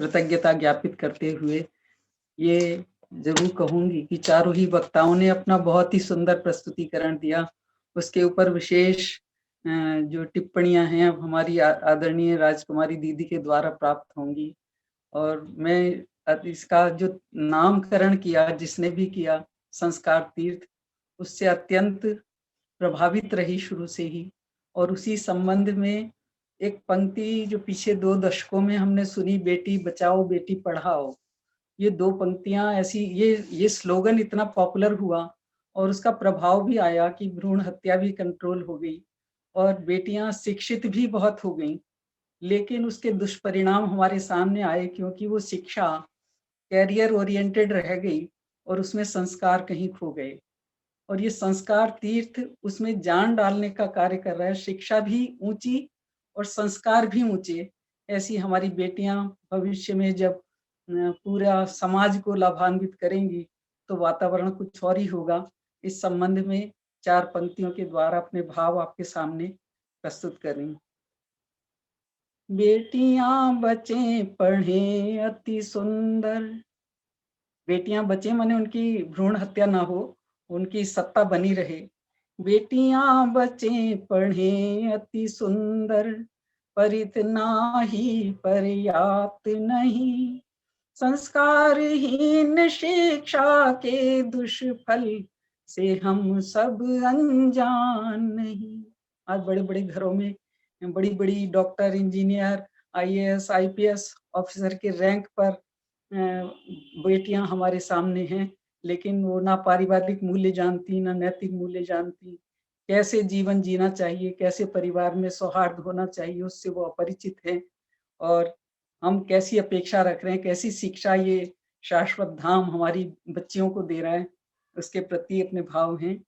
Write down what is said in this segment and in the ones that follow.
कृतज्ञता ज्ञापित करते हुए ये ज़रूर कहूँगी कि चारों ही वक्ताओं ने अपना बहुत ही सुंदर प्रस्तुतिकरण दिया। उसके ऊपर विशेष जो टिप्पणियाँ हैं अब हमारी आदरणीय राजकुमारी दीदी के द्वारा प्राप्त होंगी। और मैं इसका जो नामकरण किया जिसने भी किया संस्कार तीर्थ, उससे अत्यंत प्रभावित रही शुरू से ही। और उसी संबंध में एक पंक्ति जो पिछले 2 दशकों में हमने सुनी, बेटी बचाओ बेटी पढ़ाओ, ये 2 पंक्तियां ऐसी, ये स्लोगन इतना पॉपुलर हुआ और उसका प्रभाव भी आया कि भ्रूण हत्या भी कंट्रोल हो गई और बेटियां शिक्षित भी बहुत हो गईं। लेकिन उसके दुष्परिणाम हमारे सामने आए क्योंकि वो शिक्षा कैरियर ओरिएंटेड रह गई और उसमें संस्कार कहीं खो गए। और ये संस्कार तीर्थ उसमें जान डालने का कार्य कर रहा है। शिक्षा भी ऊंची और संस्कार भी ऊंचे। ऐसी हमारी बेटियां भविष्य में जब पूरा समाज को लाभान्वित करेंगी तो वातावरण कुछ और ही होगा। इस संबंध में 4 पंक्तियों के द्वारा अपने भाव आपके सामने प्रस्तुत करें। बेटियां बचे पढ़े अति सुंदर, बेटियां बचे माने उनकी भ्रूण हत्या ना हो, उनकी सत्ता बनी रहे। बेटियां बचे पढ़े अति सुंदर, पर इतना ही पर्याप्त नहीं। संस्कारहीन शिक्षा के दुष्फल से हम सब अनजान नहीं। आज बड़े बड़े घरों में बड़ी बड़ी doctor, engineer, IAS, IPS officer के रैंक पर बेटियां हमारे सामने हैं, लेकिन वो ना पारिवारिक मूल्य जानती, ना नैतिक मूल्य जानती, कैसे जीवन जीना चाहिए, कैसे परिवार में सौहार्द होना चाहिए, उससे वो अपरिचित हैं। और हम कैसी अपेक्षा रख रहे हैं, कैसी शिक्षा ये शाश्वत धाम हमारी बच्चियों को दे रहा है, उसके प्रति अपने भाव हैं।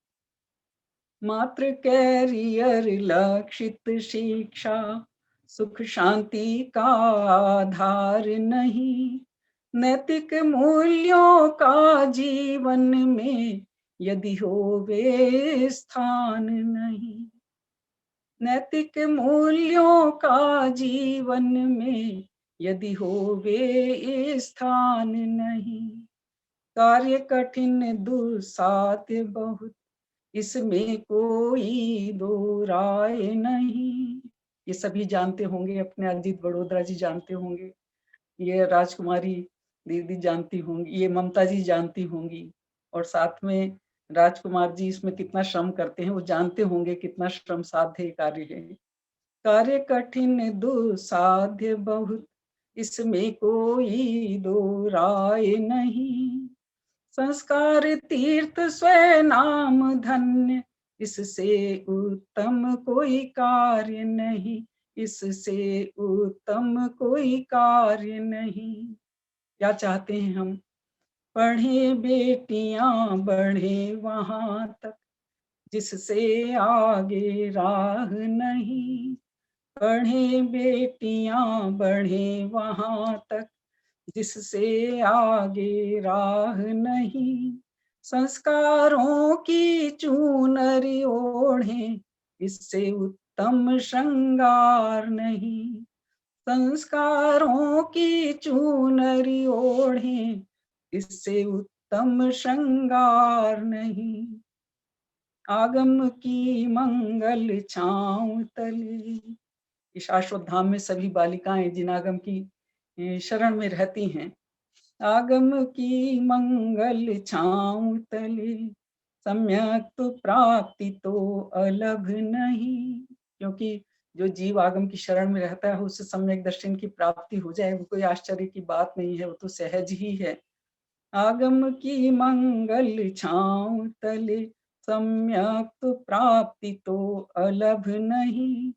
मात्र कैरियर लक्षित शिक्षा सुख शांति का आधार नहीं। नैतिक मूल्यों का जीवन में यदि होवे स्थान नहीं। नैतिक मूल्यों का जीवन में यदि होवे स्थान नहीं। कार्य कठिन दुस्साध्य बहुत, इसमें कोई दो राय नहीं। ये सभी जानते होंगे, अपने अजीत बड़ोदरा जी जानते होंगे, ये राजकुमारी दीदी जानती होंगी, ये ममता जी जानती होंगी, और साथ में राजकुमार जी इसमें कितना श्रम करते हैं, वो जानते होंगे कितना श्रम साध्य कार्य है। कार्य कठिन दुस्साध्य बहुत, इसमें कोई दो राय नहीं। संस्कार तीर्थ स्वयं नाम धन्य, इससे उत्तम कोई कार्य नहीं। इससे उत्तम कोई कार्य नहीं। क्या चाहते हैं हम? पढ़े बेटियां बढ़े वहां तक, जिससे आगे राह नहीं। पढ़े बेटियां बढ़े वहां तक, जिससे आगे राह नहीं। संस्कारों की चूनरी ओढ़े, इससे उत्तम श्रृंगार नहीं। संस्कारों की चूनरी ओढ़े, इससे उत्तम श्रृंगार नहीं। आगम की मंगल छाँव तले, इस शाश्वत धाम में सभी बालिकाएं जिन आगम की शरण में रहती हैं, आगम की मंगल छाँव तले सम्यक तो प्राप्ति तो अलग नहीं। क्योंकि जो जीव आगम की शरण में रहता है उससे सम्यक दर्शन की प्राप्ति हो जाए, वो कोई आश्चर्य की बात नहीं है, वो तो सहज ही है। आगम की मंगल छाँव तले सम्यक तो प्राप्ति तो अलग नहीं।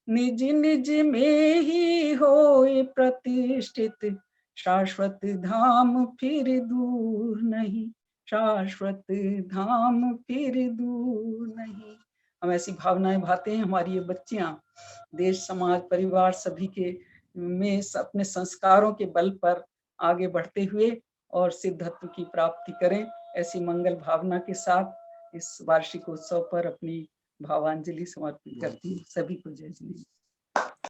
निज निज में ही होए प्रतिष्ठित, शाश्वत धाम फिर दूर नहीं। शाश्वत धाम फिर दूर नहीं। हम ऐसी भावनाएं भाते हैं, हमारी ये बच्चियां देश, समाज, परिवार सभी के में अपने संस्कारों के बल पर आगे बढ़ते हुए और सिद्धत्व की प्राप्ति करें। ऐसी मंगल भावना के साथ इस वार्षिक उत्सव पर अपनी भावांजलि समर्पित करती हूँ। सभी को जय जय।